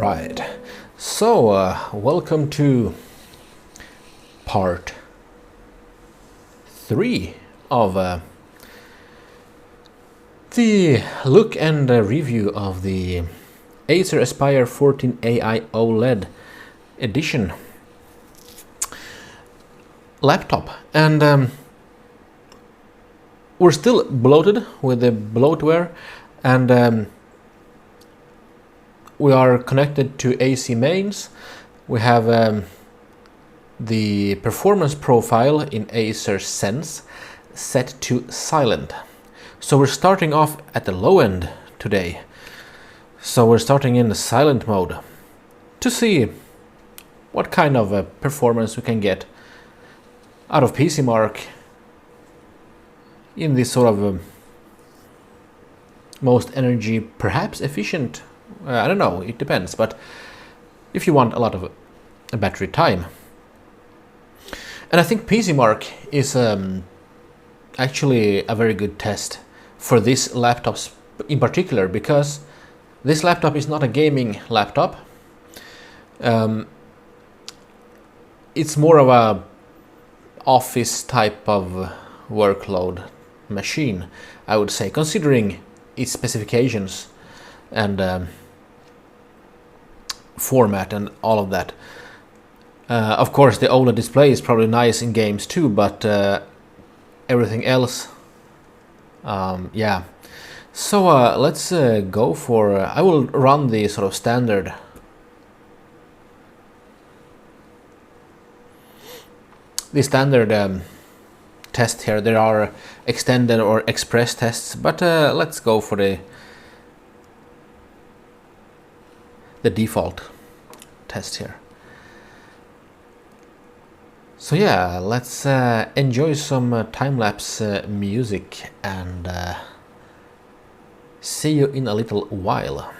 Alright, so welcome to part 3 of the look and review of the Acer Aspire 14 AI OLED edition laptop. And we're still bloated with the bloatware, and we are connected to AC mains. We have the performance profile in Acer Sense set to silent. So we're starting off at the low end today. So we're starting in the silent mode to see what kind of performance we can get out of PCMark in this sort of most energy perhaps efficient. I don't know, it depends, but if you want a lot of battery time. And I think PCMark is actually a very good test for this laptop in particular, because this laptop is not a gaming laptop. It's more of a office type of workload machine, I would say, considering its specifications and format and all of that. Of course, the OLED display is probably nice in games too, but everything else, yeah. So let's go for, I will run the sort of standard test here. There are extended or express tests, but let's go for the default test here. So yeah, let's enjoy some time-lapse music and see you in a little while.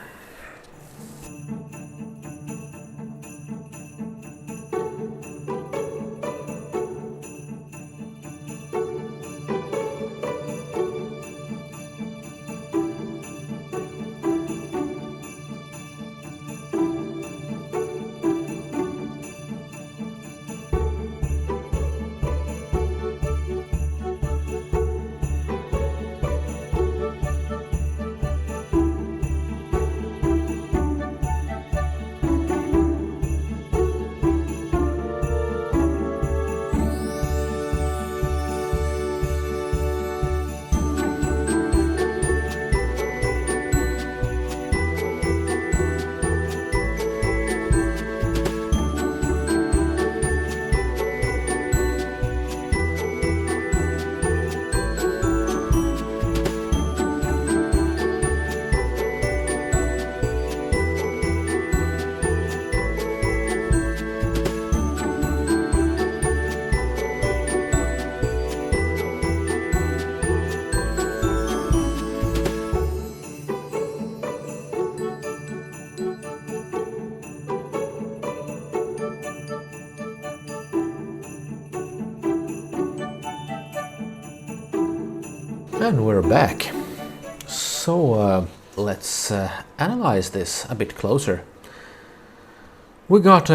And we're back. So let's analyze this a bit closer. We got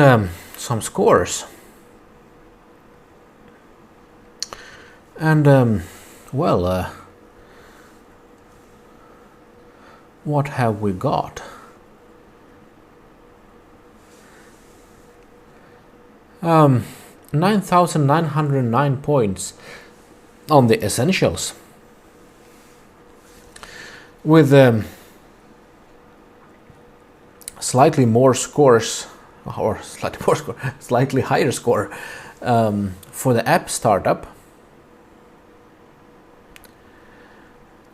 some scores, and well, what have we got? 9,909 points on the essentials, with slightly more scores, or slightly higher score for the app startup,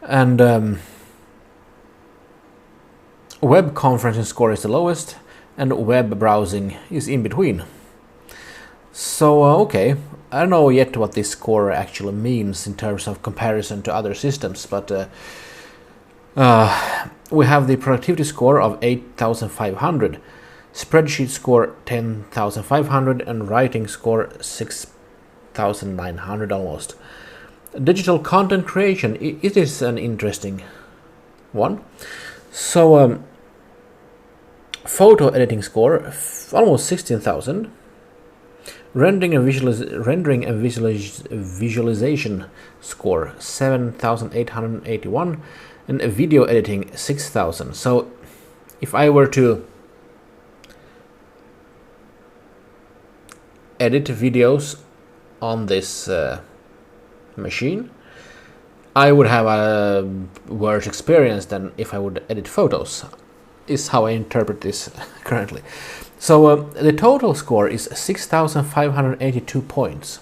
and web conferencing score is the lowest, and web browsing is in between. So okay, I don't know yet what this score actually means in terms of comparison to other systems, but we have the productivity score of 8,500, spreadsheet score 10,500, and writing score 6,900 almost. Digital content creation, it is an interesting one. So Photo editing score almost 16,000. Rendering and visualization score 7,881, and video editing 6,000. So if I were to edit videos on this machine, I would have a worse experience than if I would edit photos, is how I interpret this currently. So the total score is 6,582 points.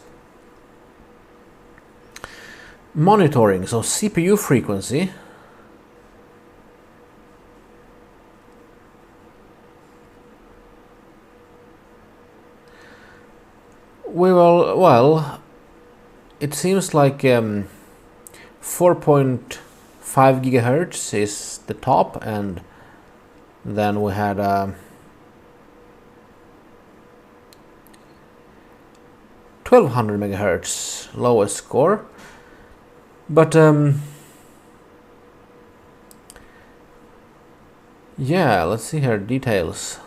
Monitoring, so CPU frequency. Well, it seems like 4.5 gigahertz is the top, and then we had 1200 megahertz lowest score. But yeah, let's see here, details.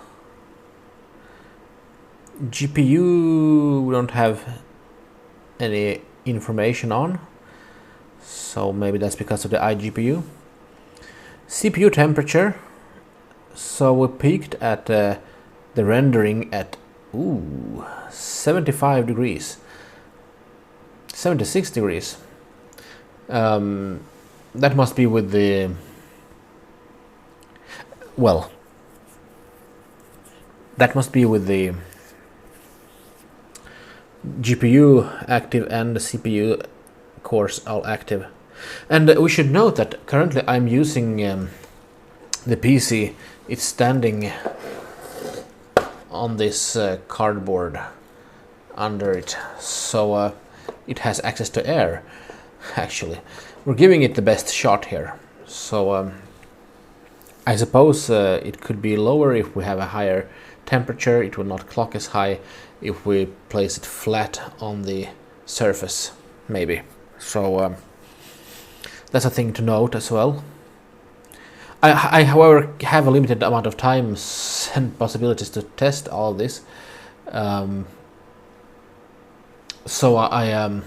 GPU we don't have any information on, so maybe that's because of the iGPU. CPU temperature, so we peaked at the rendering at 75 degrees, 76 degrees. That must be with the, well, that must be with the GPU active and the CPU cores all active. And we should note that currently I'm using the PC. It's standing on this cardboard under it, so it has access to air. Actually, we're giving it the best shot here, so I suppose it could be lower if we have a higher temperature. It will not clock as high if we place it flat on the surface, maybe. So that's a thing to note as well. I however have a limited amount of time and possibilities to test all this, so I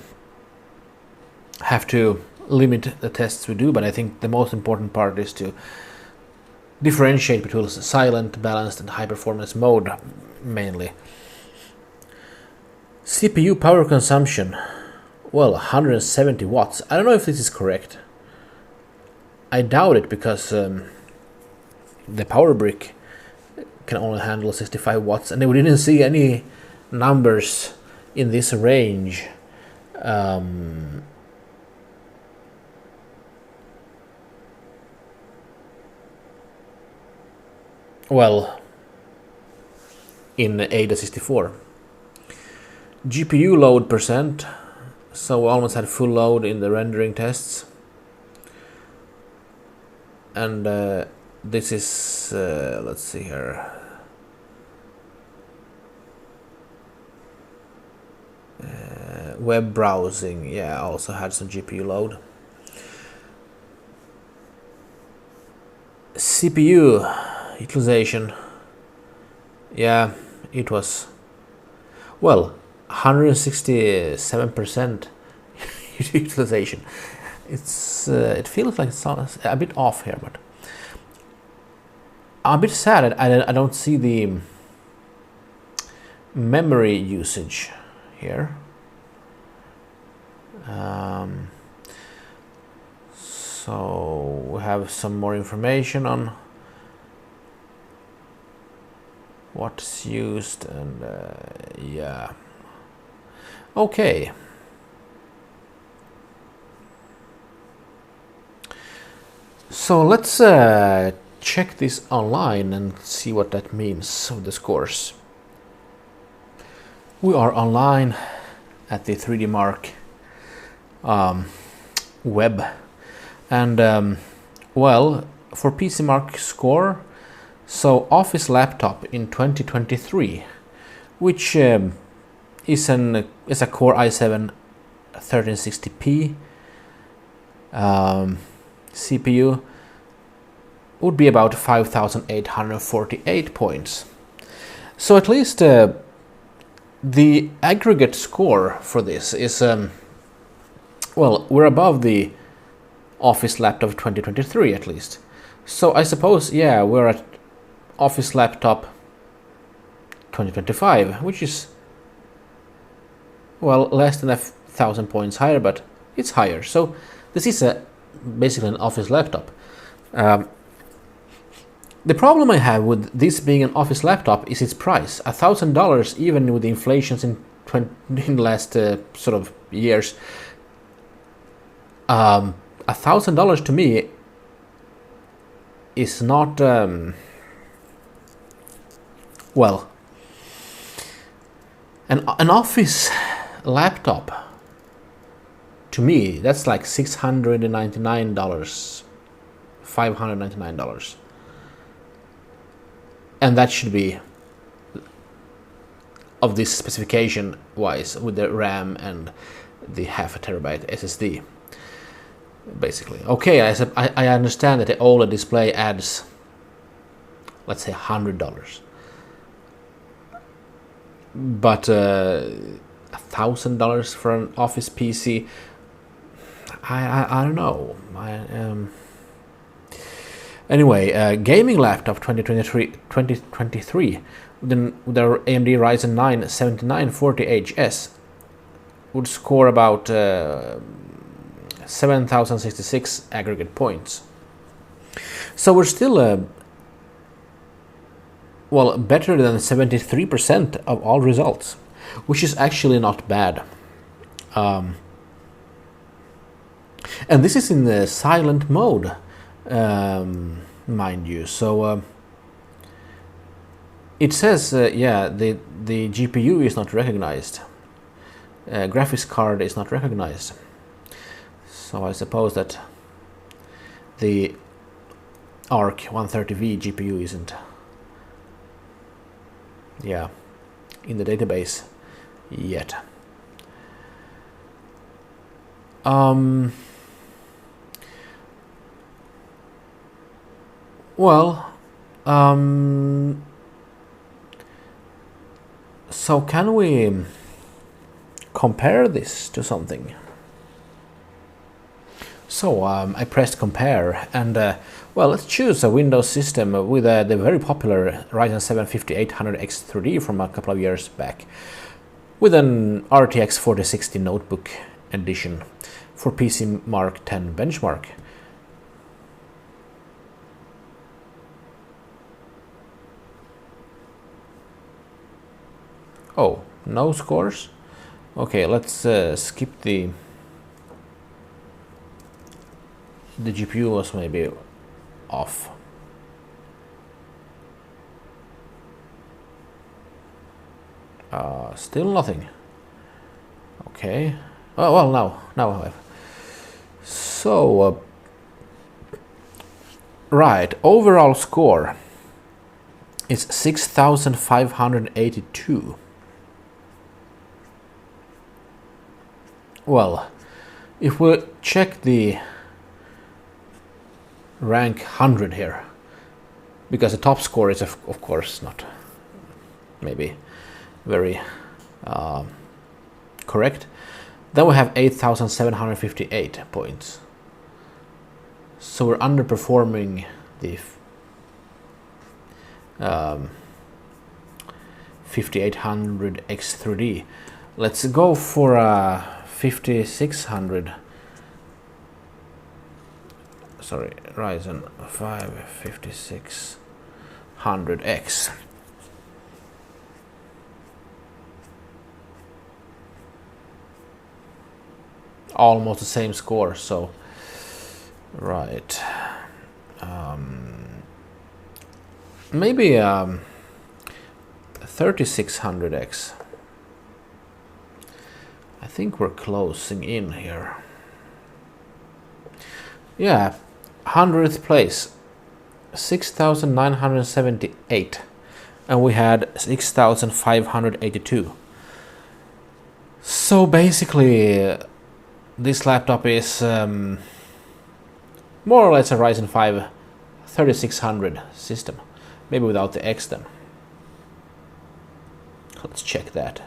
have to limit the tests we do, but I think the most important part is to differentiate between silent, balanced and high performance mode mainly. CPU power consumption, well, 170 watts. I don't know if this is correct. I doubt it, because the power brick can only handle 65 watts, and we didn't see any numbers in this range. Well, in AIDA64. GPU load percent, so we almost had full load in the rendering tests. And this is, let's see here, web browsing, yeah, also had some GPU load. CPU utilization, yeah, it was, well, 167% utilization. It's it feels like it's a bit off here, but I'm a bit sad. I don't see the memory usage here. So we have some more information on what's used, and yeah, okay. So let's check this online and see what that means with the scores. We are online at the 3DMark web, and well, for PCMark score, so Office laptop in 2023, which is a Core i7 1360p CPU, would be about 5,848 points. So at least the aggregate score for this is, well, we're above the Office Laptop 2023 at least. So I suppose, yeah, we're at Office Laptop 2025, which is, well, less than 1,000 points higher, but it's higher. So this is basically an Office laptop. The problem I have with this being an Office laptop is its price. $1,000, even with the inflations in the last sort of years. $1,000 to me is not, well, an Office laptop, to me, that's like $699, $599. And that should be of this specification wise, with the RAM and the 0.5 terabyte SSD, basically. Okay, I understand that the OLED display adds, let's say, $100. But $1,000 for an Office PC, I don't know. Anyway, gaming laptop 2023 with our AMD Ryzen 9 7940HS would score about 7,066 aggregate points. So we're still well, better than 73% of all results, which is actually not bad. And this is in the silent mode, mind you. So it says, yeah, the GPU is not recognized. Graphics card is not recognized. So I suppose that the ARC 130V GPU isn't, yeah, in the database yet. Well, so can we compare this to something? So I pressed compare, and well, let's choose a Windows system with the very popular Ryzen 7 5800X 3D from a couple of years back, with an RTX 4060 notebook edition for PCMark 10 benchmark. Oh, no scores? Okay, let's skip the GPU was maybe off. Still nothing. Okay. Oh, well, now I have. So, right, overall score is 6,582. Well, if we check the rank 100 here, because the top score is of course not maybe very correct, then we have 8,758 points. So we're underperforming the 5800X3D. Let's go for 5600. Sorry, Ryzen 5 5600X. Almost the same score, so right. Maybe 3600X. I think we're closing in here. Yeah, 100th place, 6,978, and we had 6,582. So basically, this laptop is more or less a Ryzen 5 3600 system, maybe without the X then. Let's check that.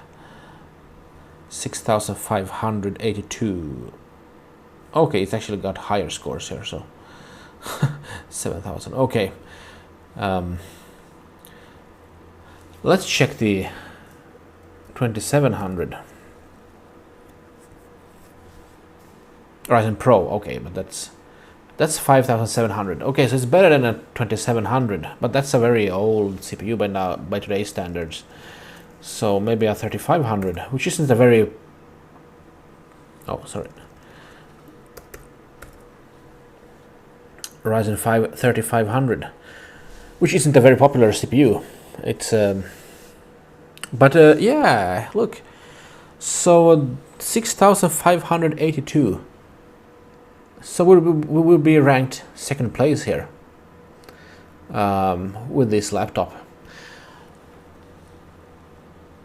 6582. Okay, it's actually got higher scores here, so 7000. Okay. Let's check the 2700. Ryzen Pro, okay, but that's 5700. Okay, so it's better than a 2700, but that's a very old CPU by today's standards. So maybe a 3500, which isn't a very... Oh, sorry. Ryzen 5 3500, which isn't a very popular CPU. It's... yeah, look. So 6582. So we will be ranked second place here with this laptop.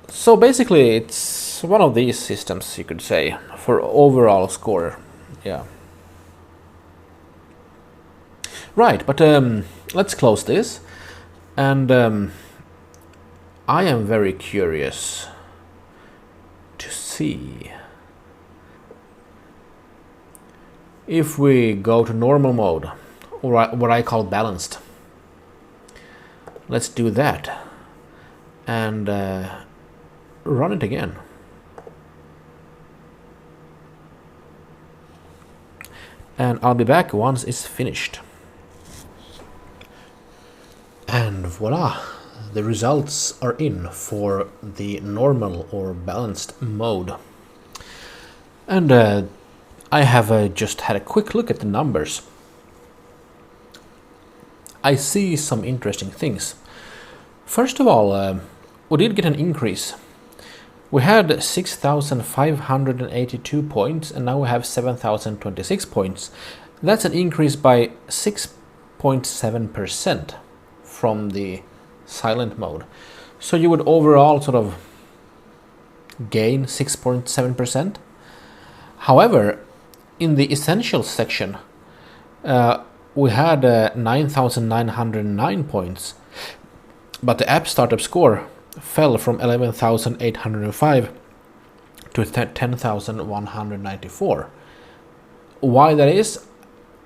So basically it's one of these systems, you could say, for overall score. Yeah. Right, but let's close this. And I am very curious to see if we go to normal mode, or what I call balanced. Let's do that and run it again. And I'll be back once it's finished. And voila, the results are in for the normal or balanced mode. And I have just had a quick look at the numbers. I see some interesting things. First of all, we did get an increase. We had 6,582 points and now we have 7,026 points. That's an increase by 6.7% from the silent mode. So you would overall sort of gain 6.7%. However, in the essentials section, we had 9,909 points, but the app startup score fell from 11,805 to 10,194. Why that is,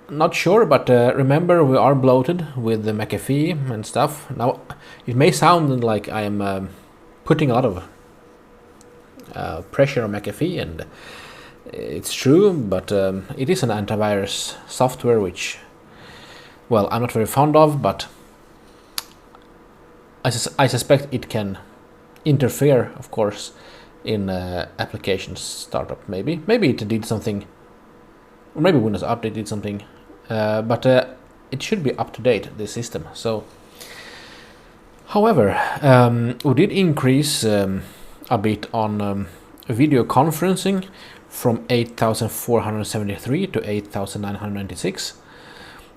not sure, but remember we are bloated with the McAfee and stuff. Now, it may sound like I am putting a lot of pressure on McAfee, and it's true, but it is an antivirus software which, well, I'm not very fond of, but I suspect it can interfere, of course, in application startup. Maybe it did something, or maybe Windows Update did something, but it should be up to date, this system. So, however, we did increase a bit on video conferencing from 8,473 to 8,996,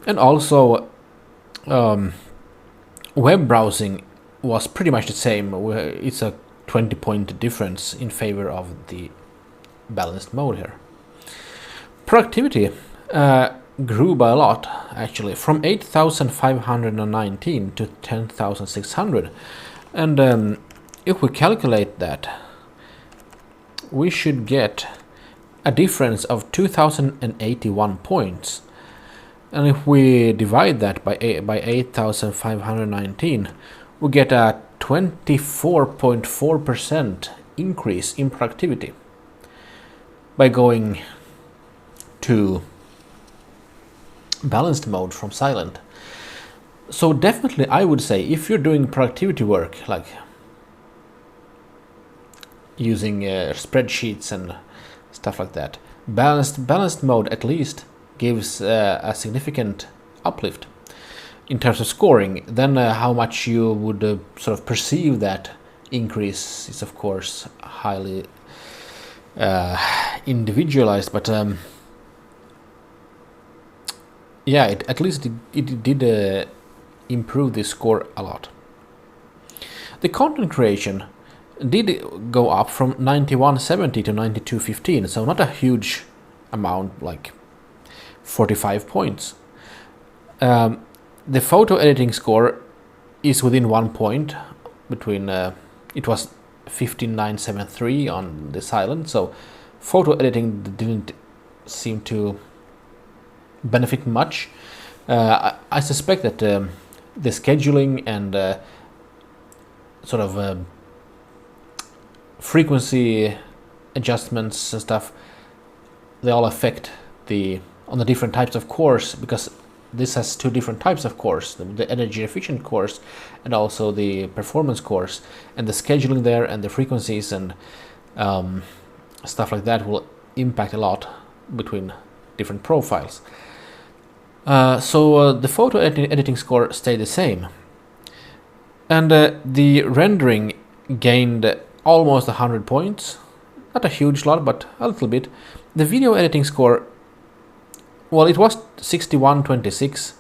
and also web browsing was pretty much the same. It's a 20-point difference in favor of the balanced mode here. Productivity grew by a lot, actually, from 8,519 to 10,600, and if we calculate that, we should get a difference of 2,081 points. And if we divide that by 8,519, we get a 24.4% increase in productivity by going to balanced mode from silent. So definitely I would say, if you're doing productivity work, like using spreadsheets and stuff like that, balanced mode at least gives a significant uplift in terms of scoring. Then how much you would sort of perceive that increase is of course highly individualized, but yeah, at least it did improve the score a lot. The content creation did go up from 9170 to 9215, so not a huge amount, like 45 points. the photo editing score is within 1 point between, it was 15973 on the silent, so photo editing didn't seem to benefit much. I suspect that the scheduling and sort of frequency adjustments and stuff, they all affect on the different types of cores, because this has two different types of cores, the energy efficient cores and also the performance cores, and the scheduling there and the frequencies and stuff like that will impact a lot between different profiles. So the photo editing score stayed the same, and the rendering gained almost 100 points, not a huge lot but a little bit. The video editing score, well, it was 6126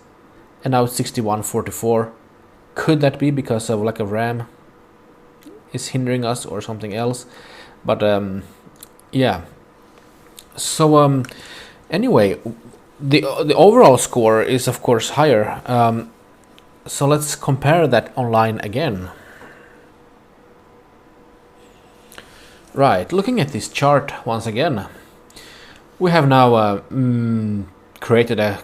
and now it's 6144. Could that be because of lack of RAM is hindering us or something else? But yeah. So anyway, the overall score is of course higher. So let's compare that online again. Right, looking at this chart once again, we have now created a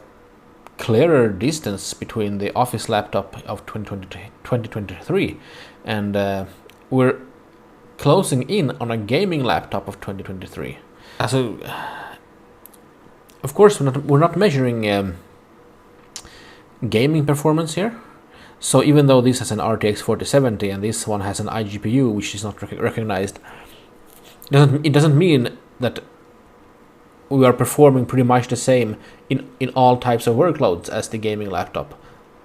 clearer distance between the office laptop of 2023 and we're closing in on a gaming laptop of 2023. So, of course, we're not measuring gaming performance here. So even though this has an RTX 4070 and this one has an iGPU which is not recognized, it doesn't mean that we are performing pretty much the same in all types of workloads as the gaming laptop,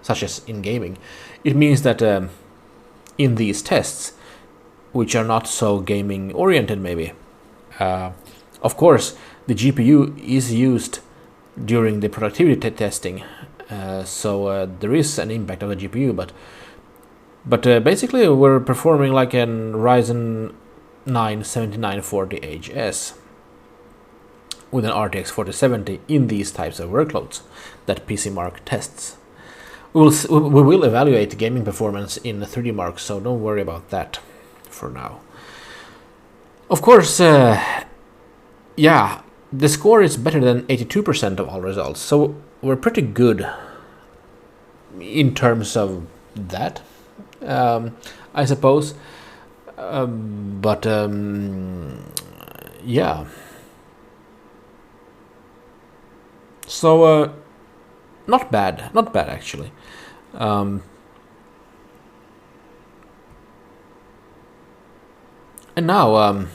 such as in gaming. It means that in these tests, which are not so gaming oriented maybe, of course the GPU is used during the productivity testing, so there is an impact on the GPU, but basically we're performing like an Ryzen 9 7940HS with an RTX 4070 in these types of workloads that PCMark tests. We will evaluate gaming performance in 3DMark, so don't worry about that for now. Of course, yeah, the score is better than 82% of all results, so we're pretty good in terms of that, I suppose. But yeah. So not bad actually. And now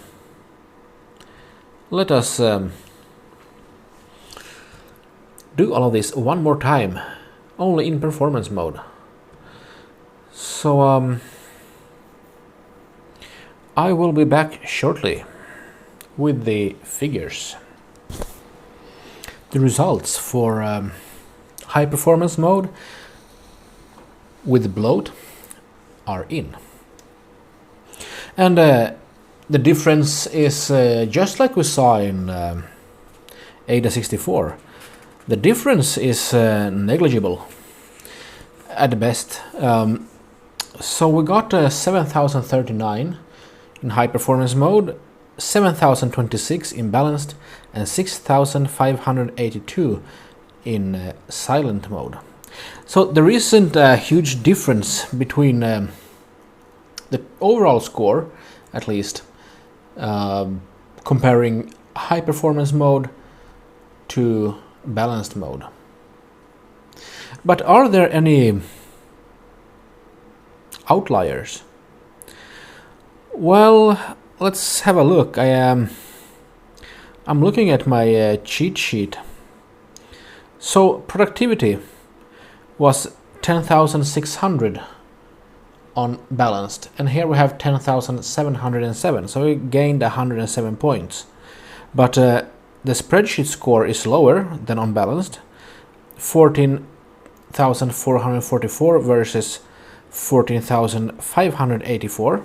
let us do all of this one more time, only in performance mode. So I will be back shortly with the figures. The results for high performance mode with bloat are in. And the difference is just like we saw in AIDA64. The difference is negligible at best. So we got 7039 in high performance mode, 7026 in balanced, and 6582 in silent mode. So there isn't a huge difference between the overall score, at least, comparing high performance mode to balanced mode. But are there any outliers? Well, let's have a look. I'm looking at my cheat sheet. So productivity was 10,600 on balanced, and here we have 10,707, so we gained 107 points. But the spreadsheet score is lower than on balanced, 14,444 versus 14,584.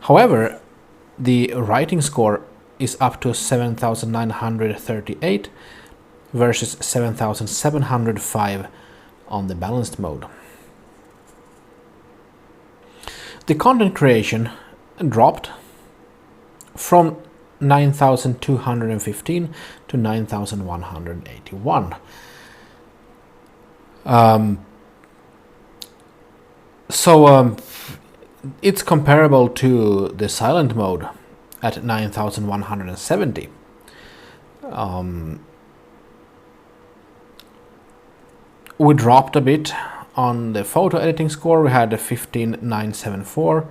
However, the writing score is up to 7,938 versus 7,705 on the balanced mode. The content creation dropped from 9,215 to 9,181. It's comparable to the silent mode at 9,170. We dropped a bit on the photo editing score. We had a 15,974.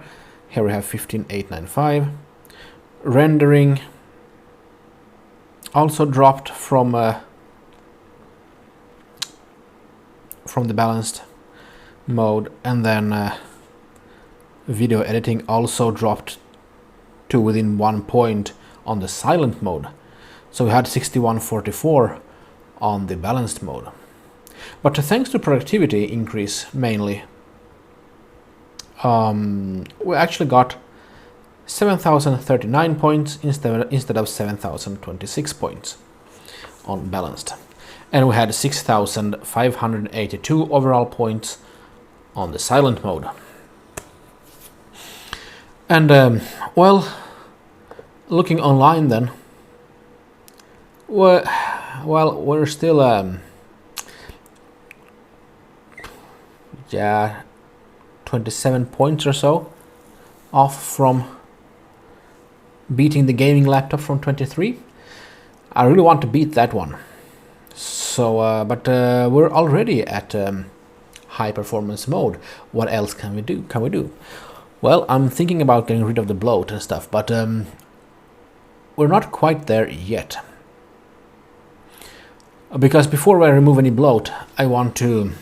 Here we have 15,895. Rendering also dropped from the balanced mode, and then video editing also dropped to within 1 point on the silent mode. So we had 6144 on the balanced mode. But thanks to productivity increase mainly, we actually got 7,039 points instead of 7,026 points on balanced. And we had 6,582 overall points on the silent mode. And well, looking online then, we're still 27 points or so off from beating the gaming laptop from 23. I really want to beat that one. So, but we're already at high performance mode. What else can we do? Well, I'm thinking about getting rid of the bloat and stuff, but we're not quite there yet. Because before I remove any bloat, I want to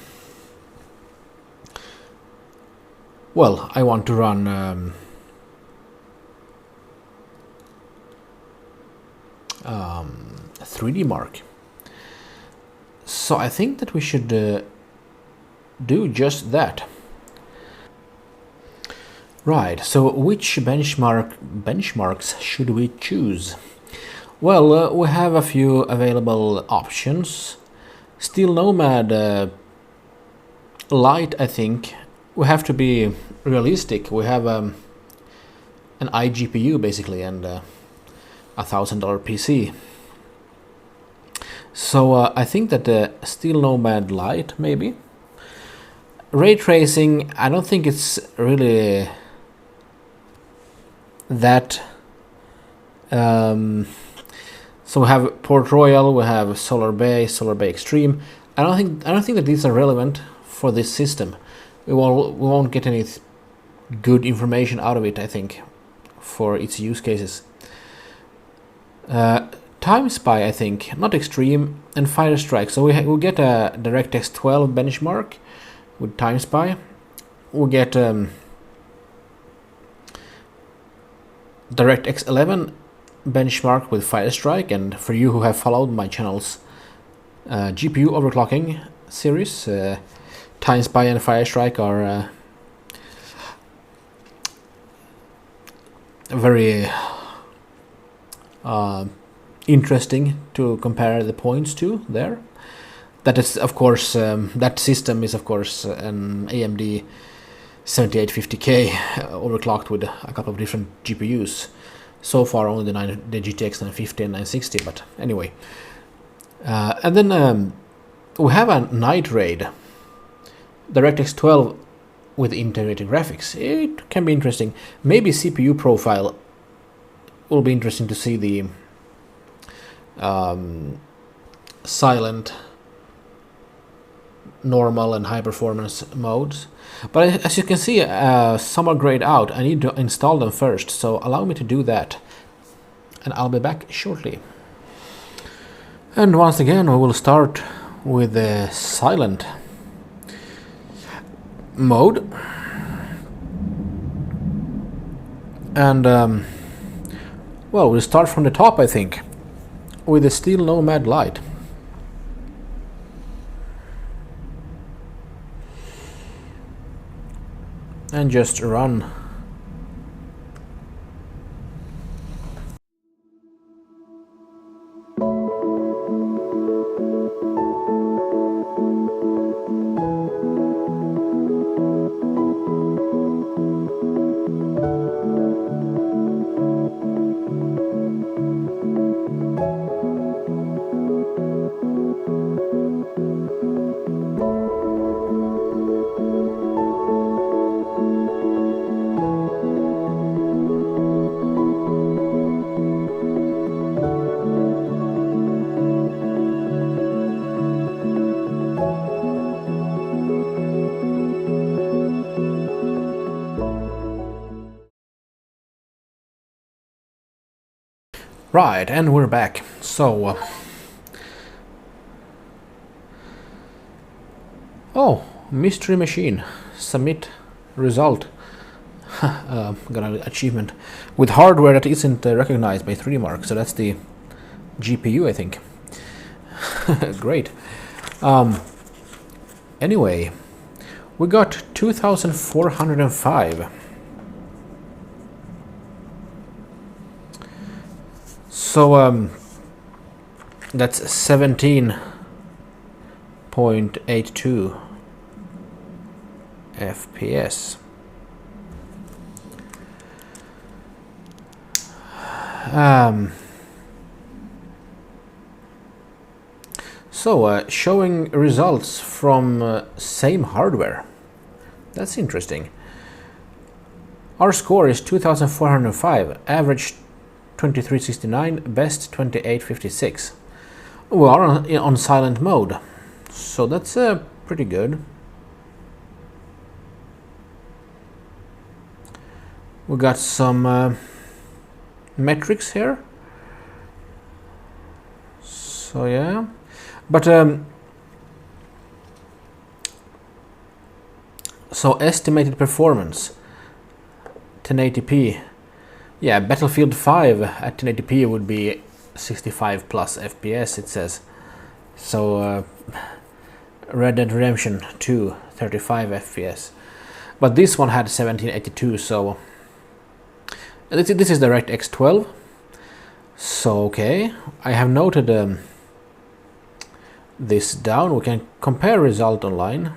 run 3DMark. So I think that we should do just that. Right, so which benchmarks should we choose? Well, we have a few available options. Steel Nomad Lite, I think. We have to be realistic. We have an iGPU basically and a $1,000 PC. So I think that the Steel Nomad Lite maybe. Ray tracing, I don't think it's really that. So we have Port Royal, we have Solar Bay Extreme. I don't think that these are relevant for this system. We won't get any good information out of it, I think, for its use cases. Time Spy, I think, not Extreme, and Firestrike. So we'll get a DirectX 12 benchmark with Time Spy. We'll get DirectX 11 benchmark with Firestrike, and for you who have followed my channel's GPU overclocking series, Time Spy and Firestrike are very interesting to compare the points to there. That is, of course, that system is of course an AMD 7850K overclocked with a couple of different GPUs. So far only the GTX 950 and 960, but anyway. And then we have a Night Raid DirectX 12 with integrated graphics. It can be interesting. Maybe CPU profile will be interesting to see the silent, normal and high performance modes. But as you can see, some are grayed out. I need to install them first, so allow me to do that. And I'll be back shortly. And once again, we will start with the silent mode. And, well, we'll start from the top, I think, with the Steel Nomad Lite. And just run Right, and we're back. So, oh, mystery machine, submit result. Got an achievement with hardware that isn't recognized by 3DMark, so that's the GPU, I think. Great. Anyway, we got 2405. So that's 17.82 FPS. Showing results from same hardware. That's interesting. Our score is 2405, average 2369, best 2856. We are on silent mode, so that's pretty good. We got some metrics here. So yeah, but so estimated performance 1080p. Yeah, Battlefield 5 at 1080p would be 65 plus FPS, it says. So Red Dead Redemption 2 35 FPS, but this one had 1782. So this is DirectX 12. So okay, I have noted this down. We can compare result online.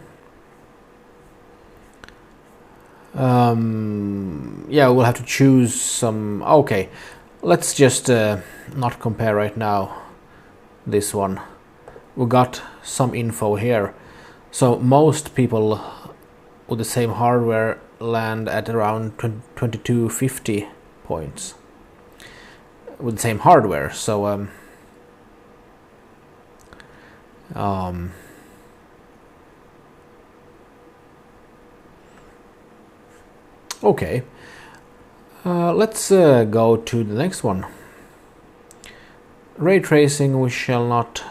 Yeah, we'll have to choose some. Okay, let's just not compare right now. This one, we got some info here. So most people with the same hardware land at around 2250 points with the same hardware. So okay, let's go to the next one. Ray tracing we shall not,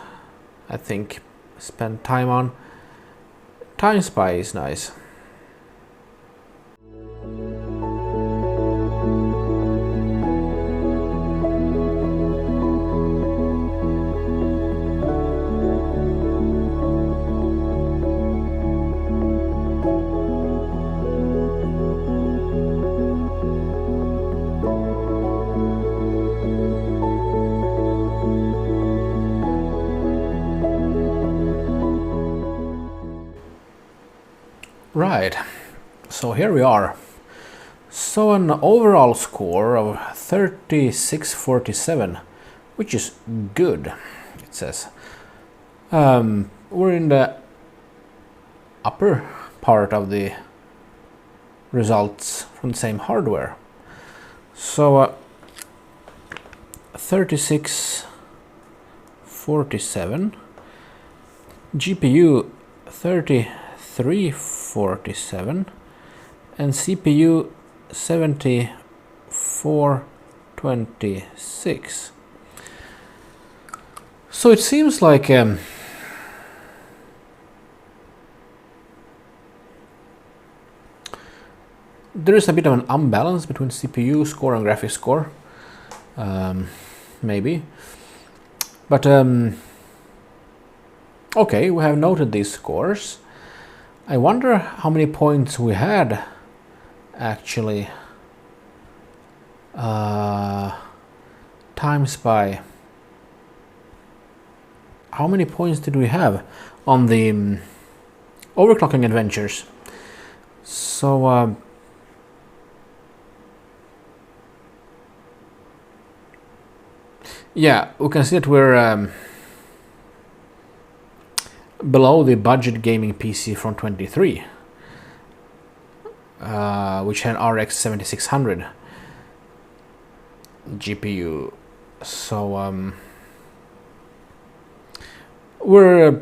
I think, spend time on. Time Spy is nice. Right, so here we are. So an overall score of 3647, which is good, it says. We're in the upper part of the results from the same hardware. So 3647, GPU 3347, and CPU 7426. So it seems like there is a bit of an imbalance between CPU score and graphics score, maybe. But okay, we have noted these scores. I wonder how many points we had actually. Time Spy. How many points did we have on the overclocking adventures? So yeah, we can see that we're below the budget gaming PC from 23, which had an RX 7600 GPU. So we're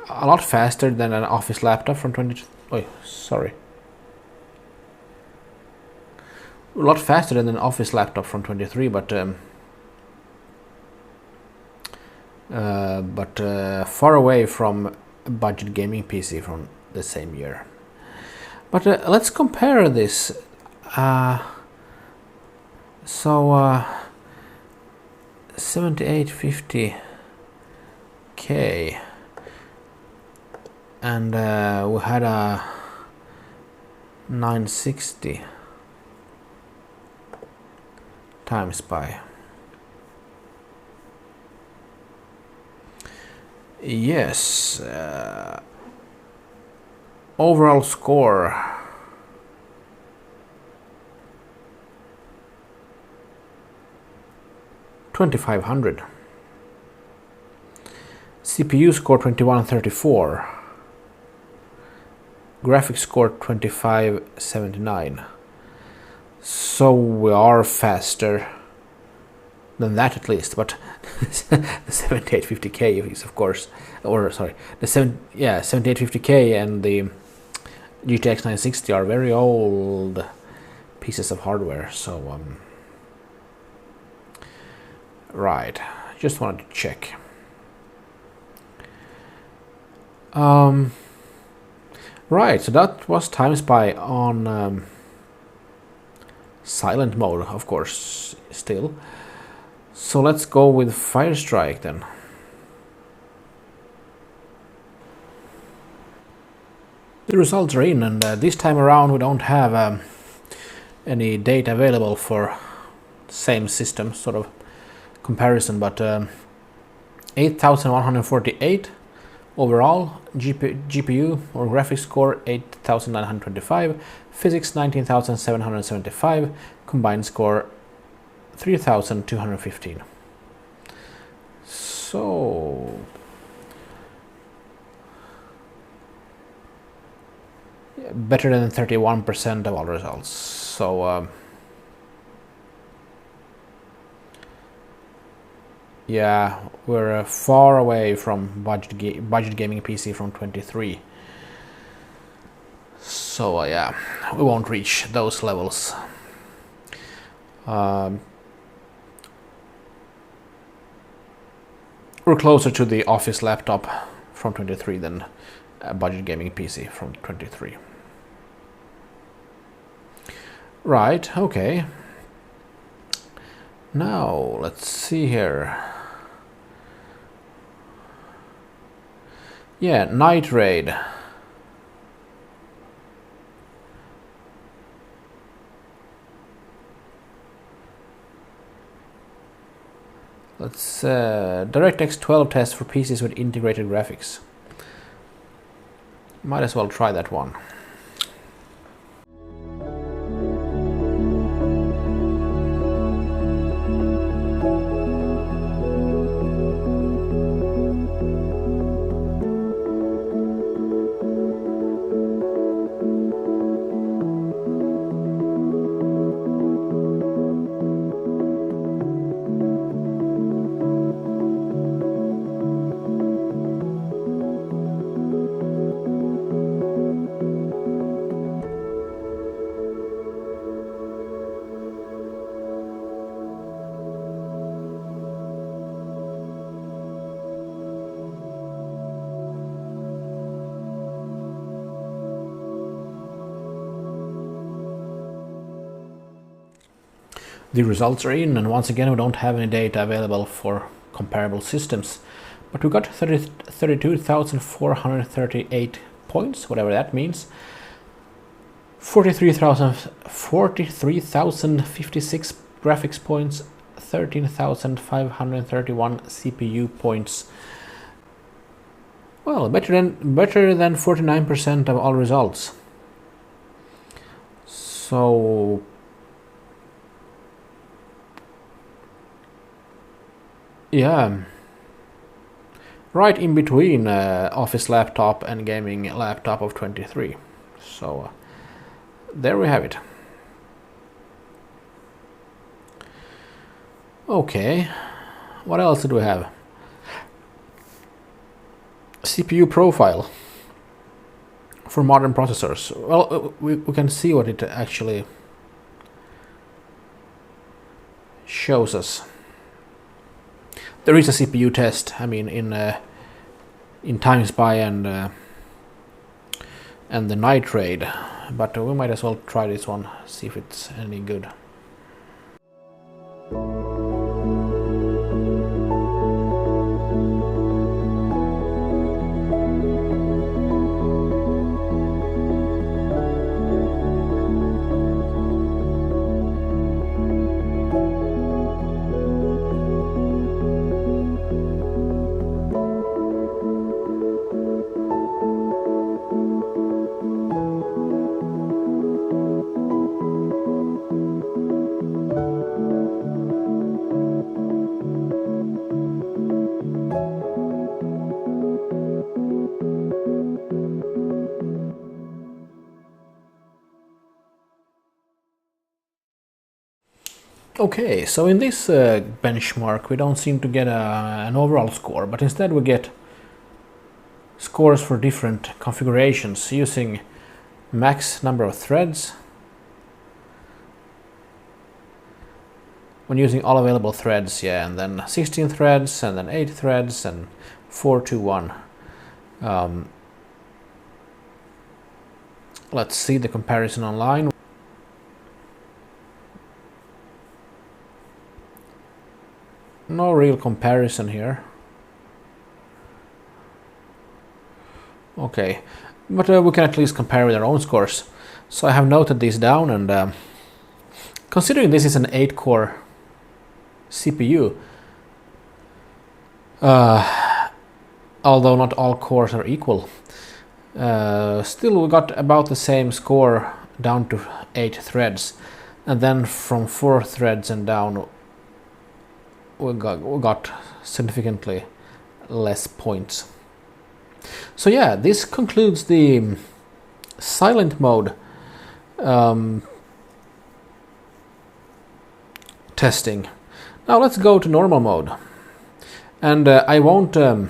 a lot faster than an office laptop from 20. Oh, sorry. A lot faster than an office laptop from 23, but but far away from a budget gaming PC from the same year. But let's compare this. So 7850K, and we had a 960 times by. Yes, overall score 2500. CPU score 2134. Graphics score 2579. So we are faster than that at least, but the 7850K is of course, or sorry, the 7850K and the GTX 960 are very old pieces of hardware. So right, just wanted to check. Right, so that was Time Spy on silent mode, of course, still. So let's go with Firestrike then. The results are in, and this time around we don't have any data available for same system sort of comparison, but 8148 overall, GPU or graphics score 8925, physics 19775, combined score 3215. So yeah, better than 31% of all results. So yeah, we're far away from budget gaming PC from 23. So yeah, we won't reach those levels. We're closer to the office laptop from 23 than a budget gaming PC from 23. Right, okay. Now, let's see here. Yeah, Night Raid. Let's DirectX 12 test for PCs with integrated graphics. Might as well try that one. The results are in, and once again we don't have any data available for comparable systems, but we got 32,438 points, whatever that means. 43,056 graphics points, 13,531 CPU points. Well, better than 49% of all results. So yeah, right in between office laptop and gaming laptop of 23. So there we have it. Okay, what else do we have? CPU profile for modern processors. Well, we can see what it actually shows us. there is a CPU test. I mean, in TimeSpy and the Night Raid, but we might as well try this one, see if it's any good. Okay, so in this benchmark we don't seem to get an overall score, but instead we get scores for different configurations using max number of threads. When using all available threads, yeah, and then 16 threads, and then 8 threads, and 4 to 1. Let's see the comparison online. No real comparison here. Okay, but we can at least compare with our own scores. So I have noted these down, and considering this is an 8-core CPU, although not all cores are equal, still we got about the same score down to 8 threads, and then from 4 threads and down we got significantly less points. So yeah, this concludes the silent mode testing. Now let's go to normal mode, and I won't film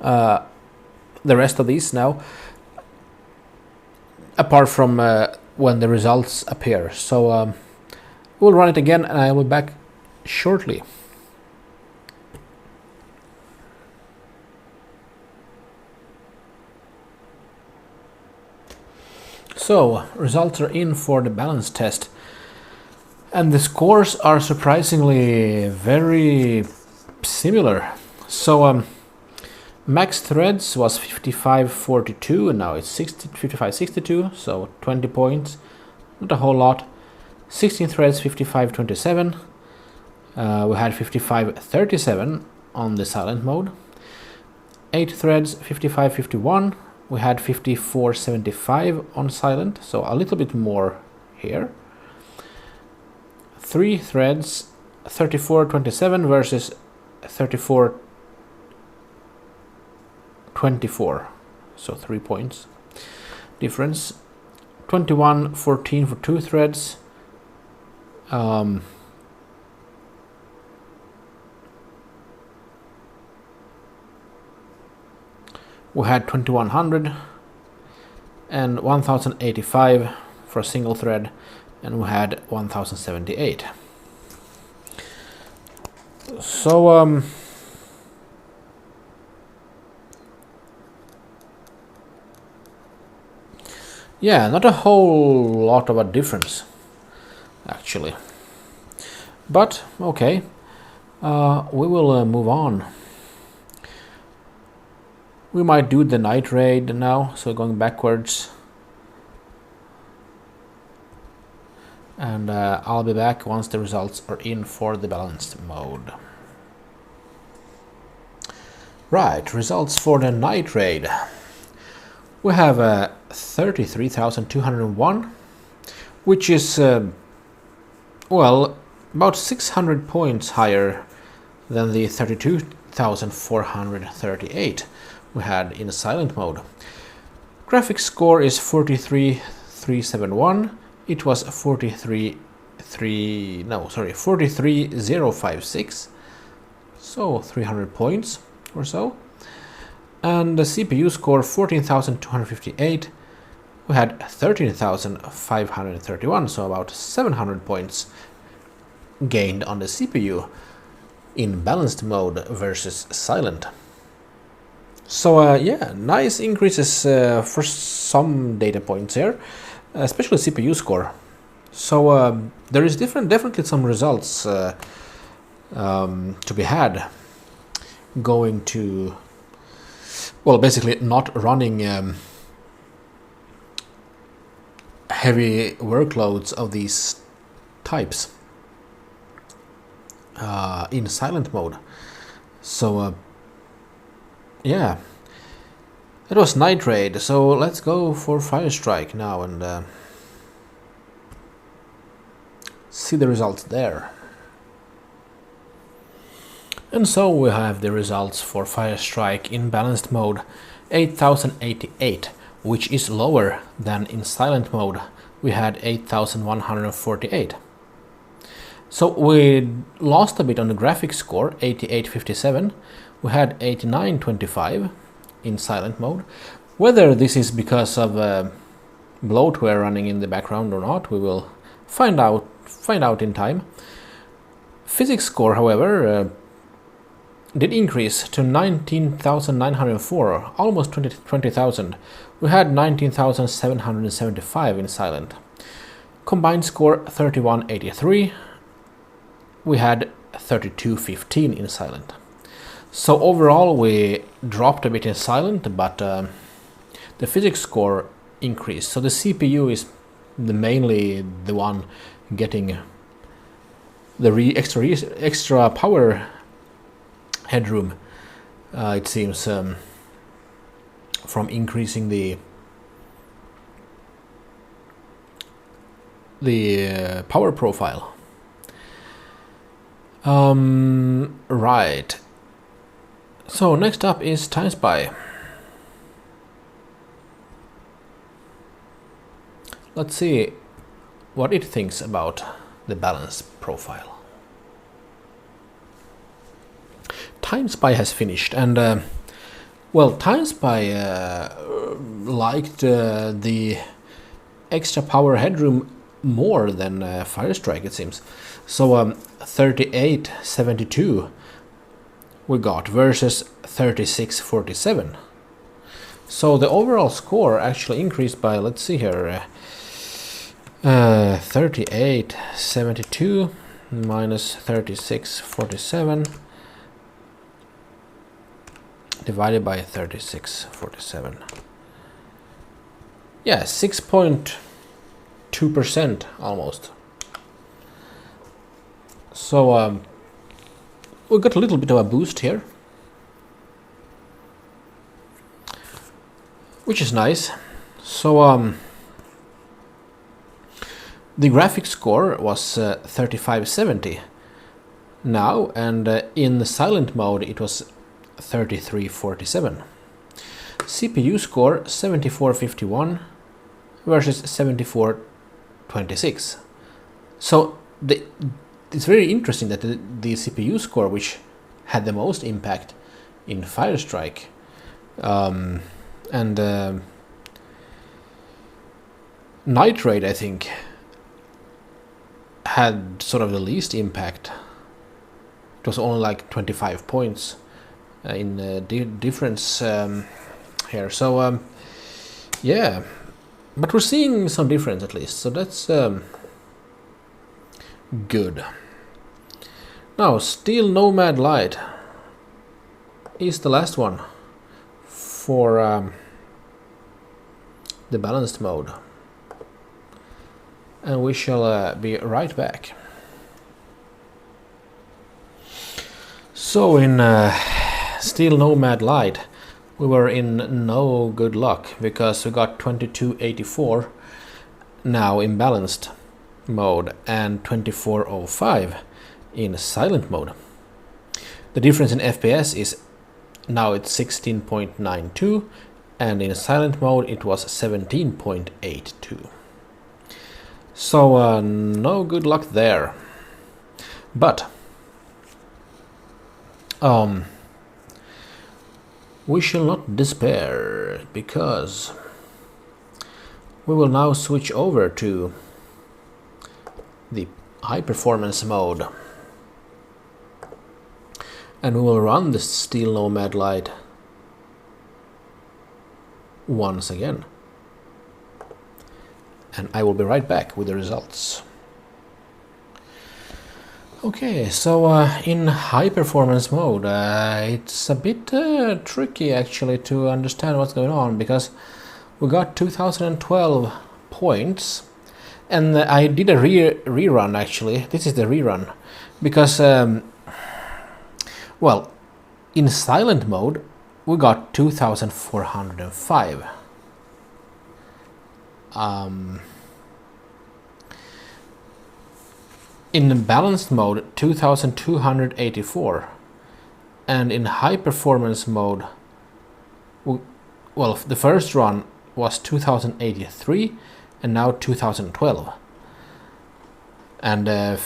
the rest of these now, apart from when the results appear. So we'll run it again, and I will be back shortly. So results are in for the balance test, and the scores are surprisingly very similar. So max threads was 5542, and now it's 5562, so 20 points, not a whole lot. 16 threads 5527, we had 5537 on the silent mode. 8 threads 5551, we had 5475 on silent, so a little bit more here. 3 threads 3427 versus 3424, so 3 points difference. 2114 for 2 threads. We had 2100 and 1085 for a single thread, and we had 1078. So yeah, not a whole lot of a difference actually, but okay, we will move on. We might do the night raid now, so going backwards, and I'll be back once the results are in for the balanced mode. Right, results for the night raid. We have 33,201, which is well, about 600 points higher than the 32,438 we had in silent mode. Graphics score is 43,371. It was 43,056, so 300 points or so. And the CPU score 14,258. we had 13,531, so about 700 points gained on the CPU in balanced mode versus silent. So yeah, nice increases for some data points here, especially CPU score. So there is definitely some results to be had going to, well, basically not running heavy workloads of these types in silent mode. So yeah, it was Night Raid, so let's go for Firestrike now and see the results there. And so we have the results for Firestrike in balanced mode, 8088, which is lower than in silent mode. We had 8148. So we lost a bit on the graphics score, 8857. We had 8925 in silent mode. Whether this is because of bloatware running in the background or not, we will find out in time. Physics score, however, did increase to 19,904, almost 20,000. We had 19,775 in silent. Combined score 3183. We had 3215 in silent. So overall we dropped a bit in silent, but the physics score increased. So the CPU is mainly the one getting the extra power headroom, it seems, from increasing the power profile. Right. So next up is TimeSpy. Let's see what it thinks about the balance profile. TimeSpy has finished, and well, TimeSpy liked the extra power headroom more than Firestrike, it seems. So 3872 we got versus 3647. So the overall score actually increased by, let's see here, 3872 minus 3647 divided by 3647. Yeah, 6.2% almost. So we got a little bit of a boost here, which is nice. So the graphics score was 3570 now, and in the silent mode it was 3347. CPU score 7451 versus 7426. So it's very interesting that the CPU score, which had the most impact in Firestrike, and Night Raid, I think, had sort of the least impact. It was only like 25 points in difference here. So yeah, but we're seeing some difference at least, so that's good. Now, Steel Nomad Light is the last one for the balanced mode, and we shall be right back. So in Steel Nomad Light we were in no good luck, because we got 2284 now in balanced mode and 2405 in silent mode. The difference in FPS is now it's 16.92, and in silent mode it was 17.82. So no good luck there, but we shall not despair, because We will now switch over to the high performance mode, and we will run the Steel Nomad light once again, and I will be right back with the results. Okay, so in high performance mode, it's a bit tricky actually to understand what's going on, because we got 2012 points, and I did a rerun actually. This is the rerun, because well, in silent mode we got 2405. In balanced mode 2284, and in high performance mode, well, the first run was 2083 and now 2012, and the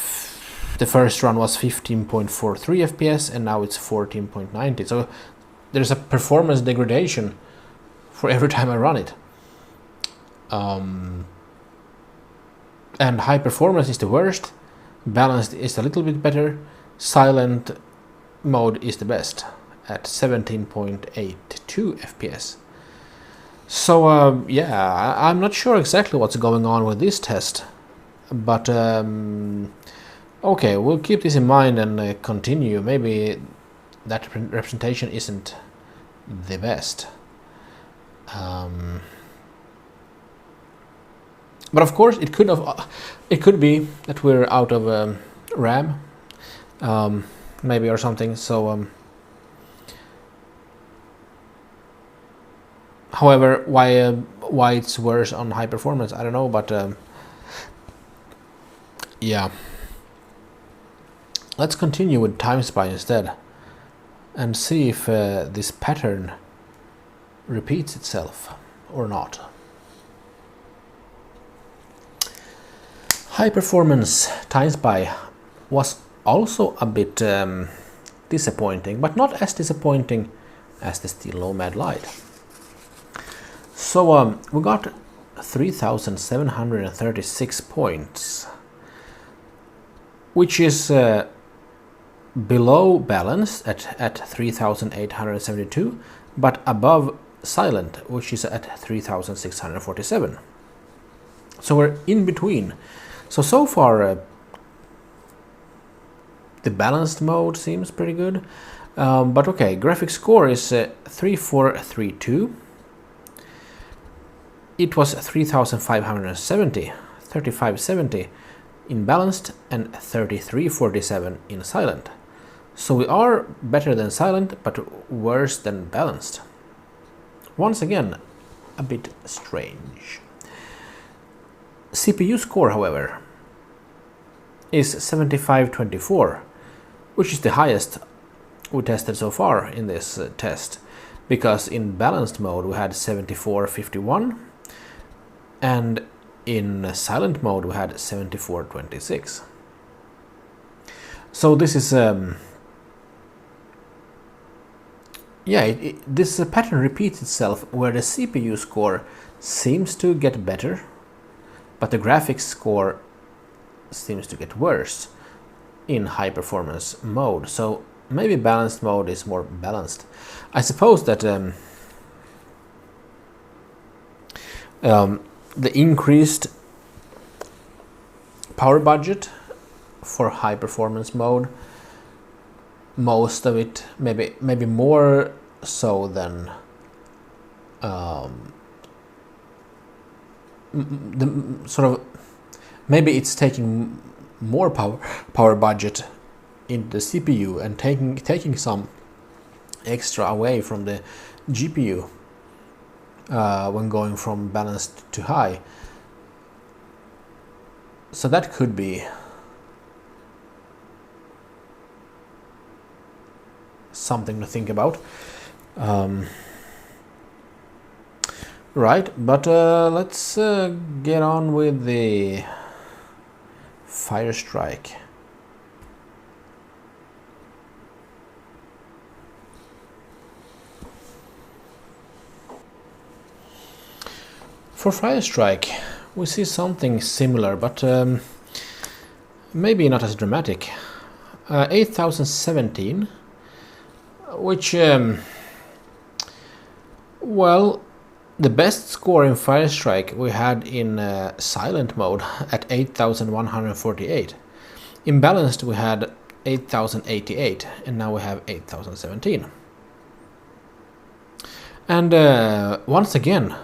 first run was 15.43 FPS and now it's 14.90. So there's a performance degradation for every time I run it. And high performance is the worst, balanced is a little bit better, silent mode is the best at 17.82 FPS. So yeah, I'm not sure exactly what's going on with this test, but okay, we'll keep this in mind and continue. Maybe that representation isn't the best. But of course, it could be that we're out of RAM, maybe, or something. So, however, why it's worse on high performance, I don't know. But yeah, let's continue with time spy instead, and see if this pattern repeats itself or not. High performance time spy was also a bit disappointing, but not as disappointing as the Steel Nomad light. So we got 3,736 points, which is below balanced at 3,872, but above silent, which is at 3,647. So we're in between. So far the balanced mode seems pretty good, but okay, graphics score is 3432. It was 3570 in balanced and 3347 in silent. So we are better than silent, but worse than balanced. Once again, a bit strange. CPU score, however, is 7524, which is the highest we tested so far in this test, because in balanced mode we had 7451 and in silent mode we had 7426. So this is this pattern repeats itself, where the CPU score seems to get better, but the graphics score seems to get worse in high performance mode. So maybe balanced mode is more balanced. I suppose that the increased power budget for high performance mode, most of it, maybe more so than the sort of, maybe it's taking more power budget in the CPU and taking some extra away from the GPU when going from balanced to high. So that could be something to think about. Right, but let's get on with the Fire Strike. For Firestrike, we see something similar, but maybe not as dramatic. 8017, which, well, the best score in Firestrike we had in silent mode at 8148. In balanced we had 8088, and now we have 8017. And once again,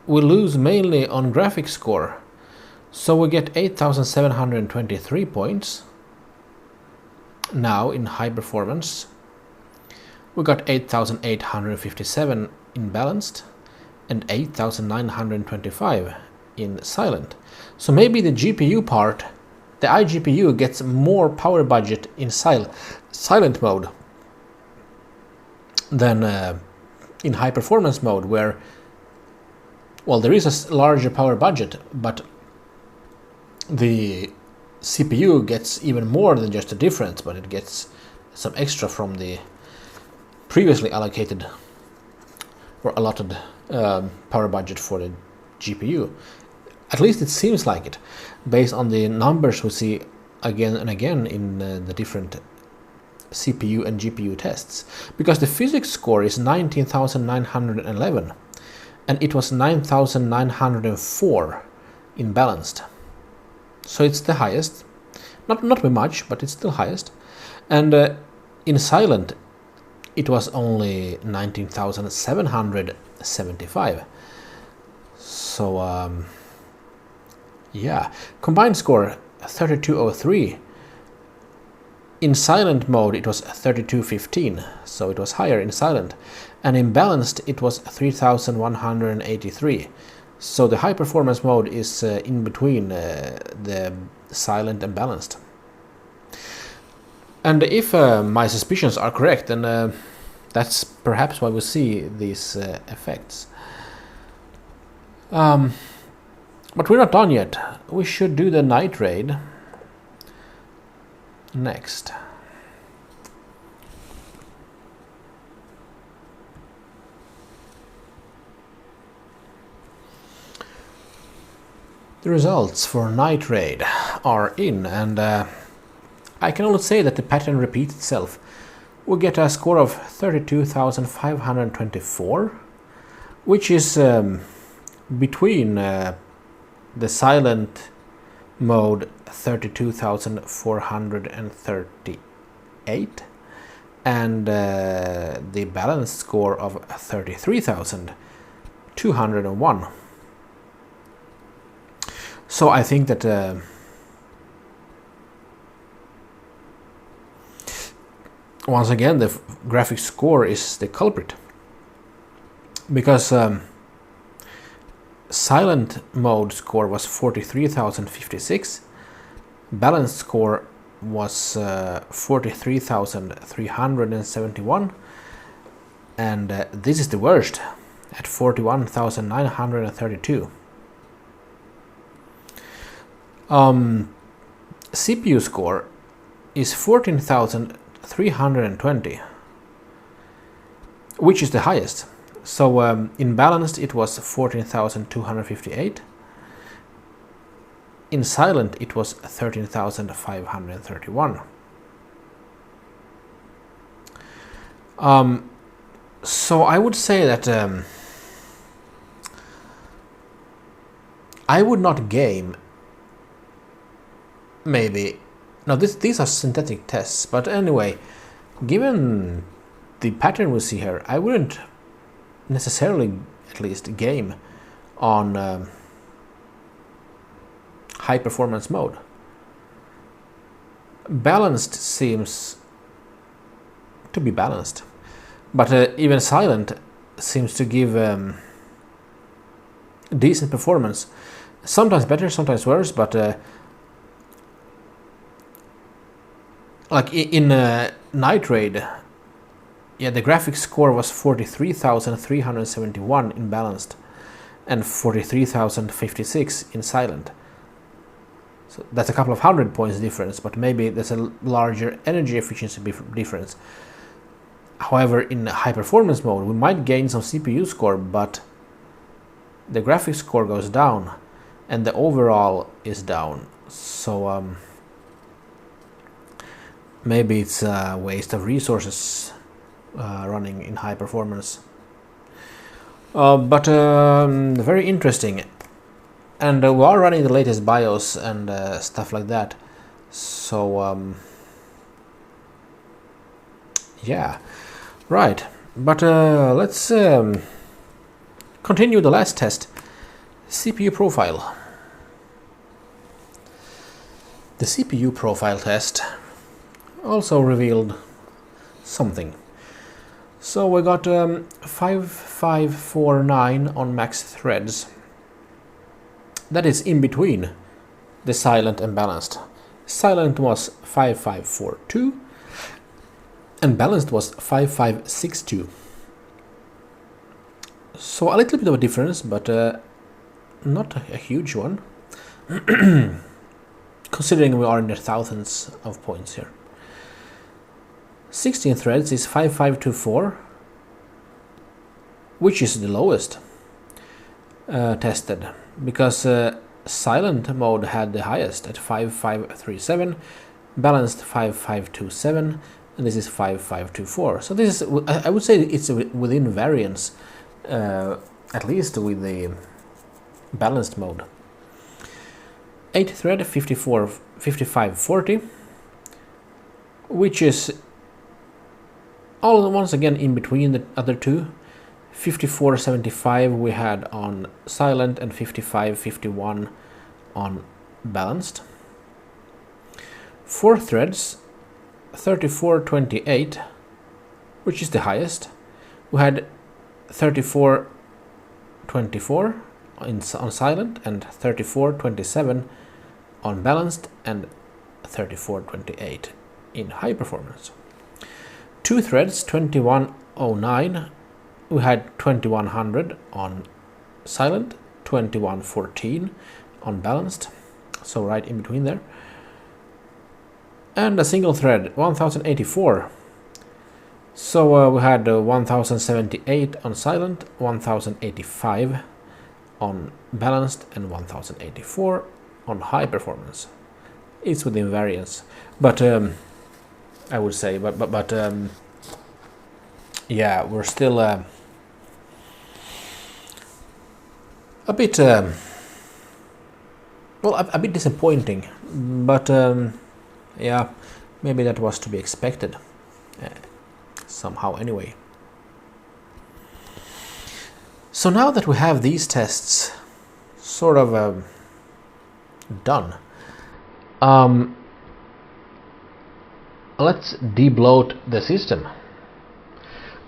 we lose mainly on graphics score, so we get 8723 points. Now in high performance we got 8857 in balanced and 8925 in silent. So maybe the GPU part, the iGPU, gets more power budget in silent mode than in high performance mode, where, well, there is a larger power budget, but the CPU gets even more than just a difference, but it gets some extra from the previously allocated or allotted power budget for the GPU. At least it seems like it, based on the numbers we see again and again in the different CPU and GPU tests. Because the physics score is 19,911 and it was 9,904 in balanced. So it's the highest, not by much, but it's still highest. And in silent it was only 19,775. So yeah, combined score 3203. In silent mode it was 3215, so it was higher in silent, and in balanced it was 3183. So the high performance mode is in between the silent and balanced. And if my suspicions are correct, then that's perhaps why we see these effects. But we're not done yet. We should do the night raid next. The results for night raid are in, and I can only say that the pattern repeats itself. We get a score of 32,524, which is between the silent mode 32,438 and the balanced score of 33,201. So I think that once again the graphics score is the culprit, because silent mode score was 43,056, balanced score was 43,371, and this is the worst at 41,932. CPU score is 14,320, which is the highest. So in balanced it was 14,258. In silent it was 13,531. So I would say that I would not game. Maybe. Now these are synthetic tests, but anyway, given the pattern we see here, I wouldn't necessarily, at least, game on high performance mode. Balanced seems to be balanced, but even silent seems to give decent performance. Sometimes better, sometimes worse, but like in night raid, yeah, the graphics score was 43,371 in balanced and 43,056 in silent. So that's a couple of 100 points difference, but maybe there's a larger energy efficiency difference. However, in high performance mode we might gain some CPU score, but the graphics score goes down and the overall is down. So maybe it's a waste of resources running in high performance. But very interesting. And we are running the latest BIOS and stuff like that. So yeah, right. But let's continue the last test. CPU profile. The CPU profile test also revealed something. So we got 5549 on max threads. That is in between the silent and balanced. Silent was 5542 and balanced was 5562. So a little bit of a difference, but not a huge one. Considering we are in the thousands of points here. 16 threads is 5524, which is the lowest tested, because silent mode had the highest at 5537, balanced 5527, and this is 5524. So this is, I would say it's within variance, at least with the balanced mode. 8 thread 5540, which is all once again in between the other two. 5475 we had on silent and 5551 on balanced. 4 threads 3428, which is the highest. We had 3424 on silent and 3427 on balanced and 3428 in high performance. 2 threads 2109, we had 2100 on silent, 2114 on balanced, so right in between there. And a single thread 1084, so we had 1078 on silent, 1085 on balanced and 1084 on high performance. It's within variance, but I would say, but yeah, we're still a bit well, a bit disappointing, but yeah, maybe that was to be expected somehow anyway. So now that we have these tests sort of done, let's debloat the system.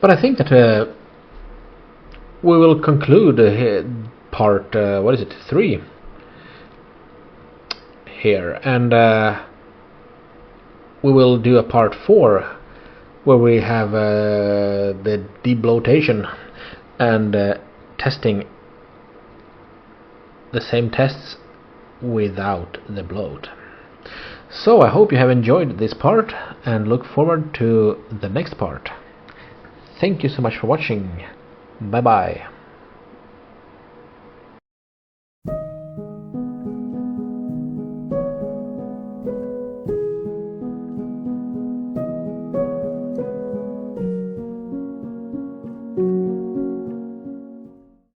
But I think that we will conclude part, what is it, 3 here, and we will do a part 4 where we have the debloatation and testing the same tests without the bloat. So I hope you have enjoyed this part and look forward to the next part. Thank you so much for watching. Bye bye.